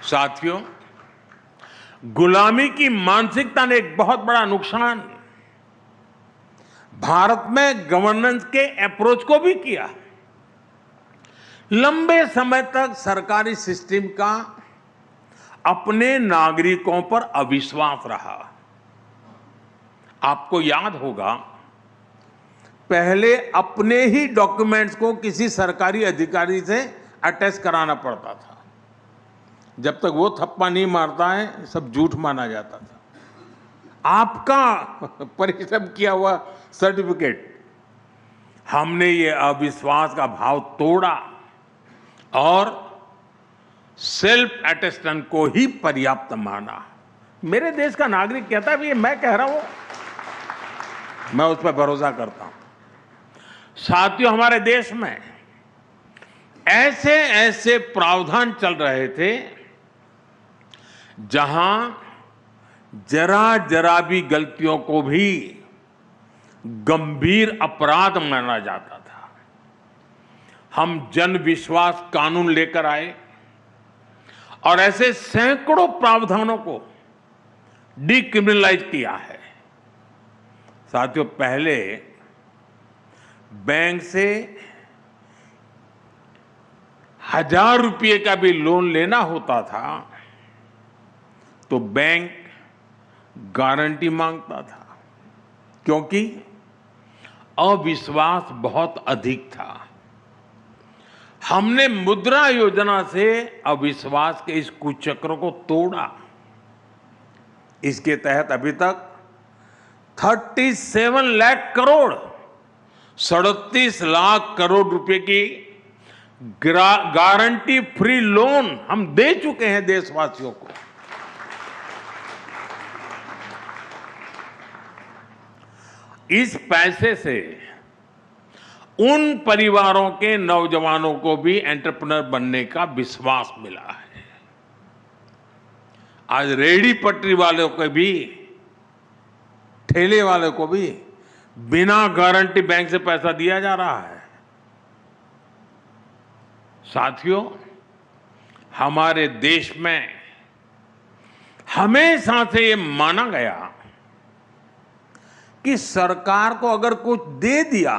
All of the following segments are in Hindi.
साथियों, गुलामी की मानसिकता ने एक बहुत बड़ा नुकसान भारत में गवर्नेंस के अप्रोच को भी किया। लंबे समय तक सरकारी सिस्टम का अपने नागरिकों पर अविश्वास रहा। आपको याद होगा, पहले अपने ही डॉक्यूमेंट्स को किसी सरकारी अधिकारी से अटैच कराना पड़ता था। जब तक वो थप्पा नहीं मारता है, सब झूठ माना जाता था। आपका परिश्रम किया हुआ सर्टिफिकेट, हमने ये अविश्वास का भाव तोड़ा और सेल्फ अटेस्टेंट को ही पर्याप्त माना। मेरे देश का नागरिक कहता है, ये मैं कह रहा हूं, मैं उस पर भरोसा करता हूं। साथियों, हमारे देश में ऐसे ऐसे प्रावधान चल रहे थे जहां जरा जरा भी गलतियों को भी गंभीर अपराध माना जाता था। हम जन विश्वास कानून लेकर आए और ऐसे सैकड़ों प्रावधानों को डिक्रिमिनलाइज किया है। साथियों, पहले बैंक से 1000 रुपये का भी लोन लेना होता था तो बैंक गारंटी मांगता था, क्योंकि अविश्वास बहुत अधिक था। हमने मुद्रा योजना से अविश्वास के इस कुचक्र को तोड़ा। इसके तहत अभी तक 37 लाख करोड़, 37 लाख करोड़ रुपए की गारंटी फ्री लोन हम दे चुके हैं देशवासियों को। इस पैसे से उन परिवारों के नौजवानों को भी एंटरप्रेन्योर बनने का विश्वास मिला है। आज रेहड़ी पटरी वालों को भी, ठेले वाले को भी बिना गारंटी बैंक से पैसा दिया जा रहा है। साथियों, हमारे देश में हमेशा से ये माना गया कि सरकार को अगर कुछ दे दिया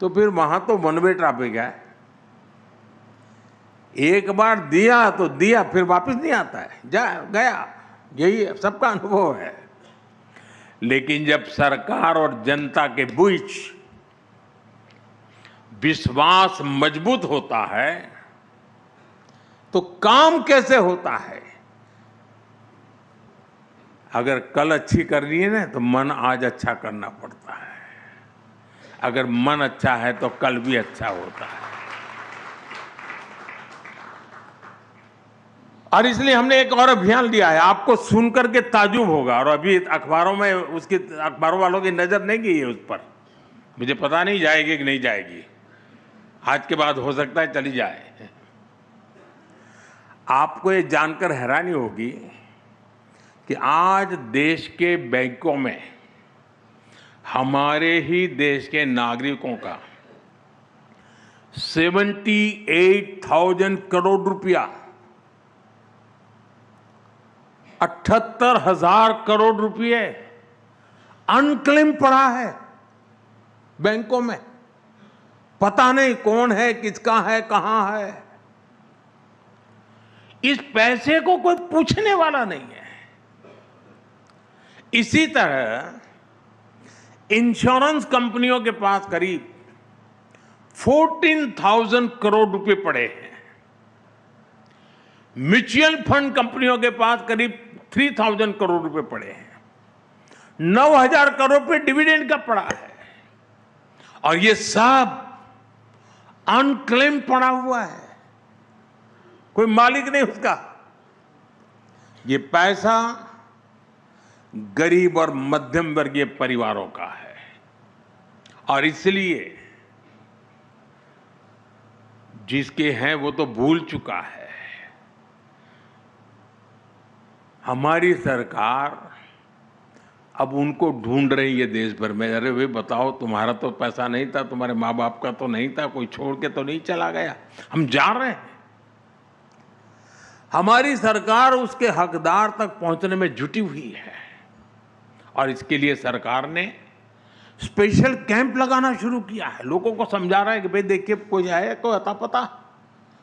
तो फिर वहां तो वन वे ट्रैफिक है। एक बार दिया तो दिया, फिर वापस नहीं आता है, जा गया। यही सबका अनुभव है। लेकिन जब सरकार और जनता के बीच विश्वास मजबूत होता है तो काम कैसे होता है। अगर कल अच्छी करनी है ना, तो मन आज अच्छा करना पड़ता है। अगर मन अच्छा है तो कल भी अच्छा होता है। और इसलिए हमने एक और अभियान लिया है। आपको सुनकर के ताजुब होगा, और अभी अखबारों में उसकी, अखबारों वालों की नजर नहीं गई है उस पर। मुझे पता नहीं जाएगी कि नहीं जाएगी। आज के बाद हो सकता है चली जाए। आपको ये जानकर हैरानी होगी कि आज देश के बैंकों में हमारे ही देश के नागरिकों का 78,000 करोड़ रुपया, 78,000 करोड़ रुपये अनक्लेम पड़ा है बैंकों में। पता नहीं कौन है, किसका है, कहां है। इस पैसे को कोई पूछने वाला नहीं है। इसी तरह इंश्योरेंस कंपनियों के पास करीब 14,000 करोड़ रुपए पड़े हैं। म्यूचुअल फंड कंपनियों के पास करीब 3,000 करोड़ रुपए पड़े हैं। 9,000 करोड़ रुपए डिविडेंड का पड़ा है। और ये सब अनक्लेम पड़ा हुआ है, कोई मालिक नहीं उसका। ये पैसा गरीब और मध्यम वर्गीय परिवारों का है। और इसलिए जिसके हैं वो तो भूल चुका है। हमारी सरकार अब उनको ढूंढ रही है देश भर में। अरे वे बताओ, तुम्हारा तो पैसा नहीं था, तुम्हारे माँ बाप का तो नहीं था, कोई छोड़ के तो नहीं चला गया। हम जा रहे हैं। हमारी सरकार उसके हकदार तक पहुंचने में जुटी हुई है और इसके लिए सरकार ने स्पेशल कैंप लगाना शुरू किया है। लोगों को समझा रहा है कि भाई देखिए कोई है, कोई अता पता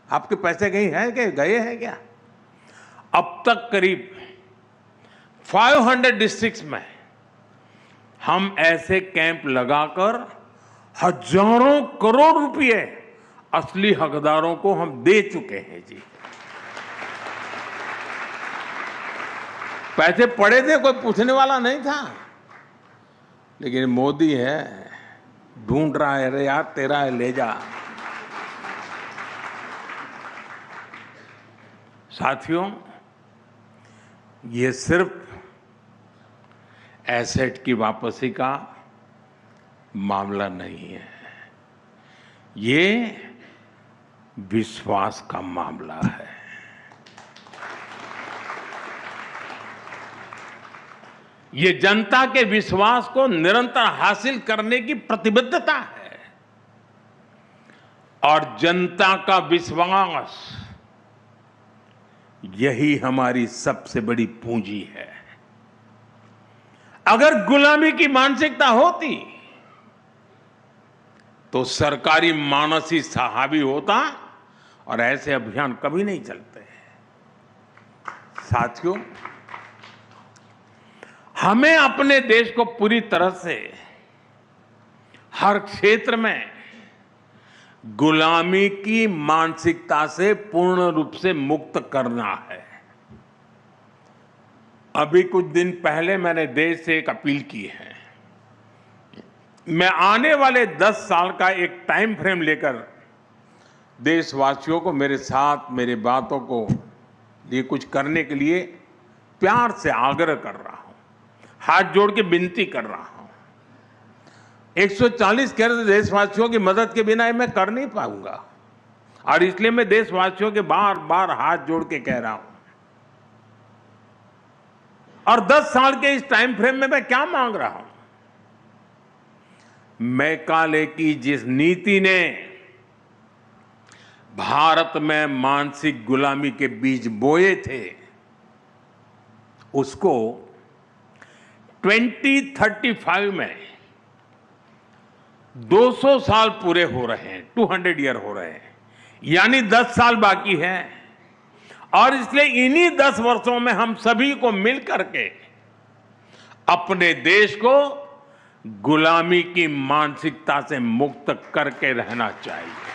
आपके पैसे कहीं है कि गए हैं क्या। अब तक करीब 500 डिस्ट्रिक्ट्स में हम ऐसे कैंप लगाकर हजारों करोड़ रुपए असली हकदारों को हम दे चुके हैं जी। पैसे पड़े थे, कोई पूछने वाला नहीं था, लेकिन मोदी है, ढूंढ रहा है, अरे यार तेरा है ले जा। साथियों, ये सिर्फ एसेट की वापसी का मामला नहीं है, ये विश्वास का मामला है। ये जनता के विश्वास को निरंतर हासिल करने की प्रतिबद्धता है और जनता का विश्वास यही हमारी सबसे बड़ी पूंजी है। अगर गुलामी की मानसिकता होती तो सरकारी मानस ही हावी होता और ऐसे अभियान कभी नहीं चलते। साथियों, हमें अपने देश को पूरी तरह से हर क्षेत्र में गुलामी की मानसिकता से पूर्ण रूप से मुक्त करना है। अभी कुछ दिन पहले मैंने देश से एक अपील की है। मैं आने वाले 10 साल का एक टाइम फ्रेम लेकर देशवासियों को मेरे साथ मेरी बातों को लिए कुछ करने के लिए प्यार से आग्रह कर रहा हूं, हाथ जोड़ के विनती कर रहा हूं। 140 करोड़ देशवासियों की मदद के बिना मैं कर नहीं पाऊंगा और इसलिए मैं देशवासियों के बार बार हाथ जोड़ के कह रहा हूं। और 10 साल के इस टाइम फ्रेम में मैं क्या मांग रहा हूं? मैकाले की जिस नीति ने भारत में मानसिक गुलामी के बीज बोए थे, उसको 2035 में 200 साल पूरे हो रहे हैं, 200 ईयर हो रहे हैं, यानी 10 साल बाकी है। और इसलिए इन्हीं 10 वर्षों में हम सभी को मिल करके अपने देश को गुलामी की मानसिकता से मुक्त करके रहना चाहिए।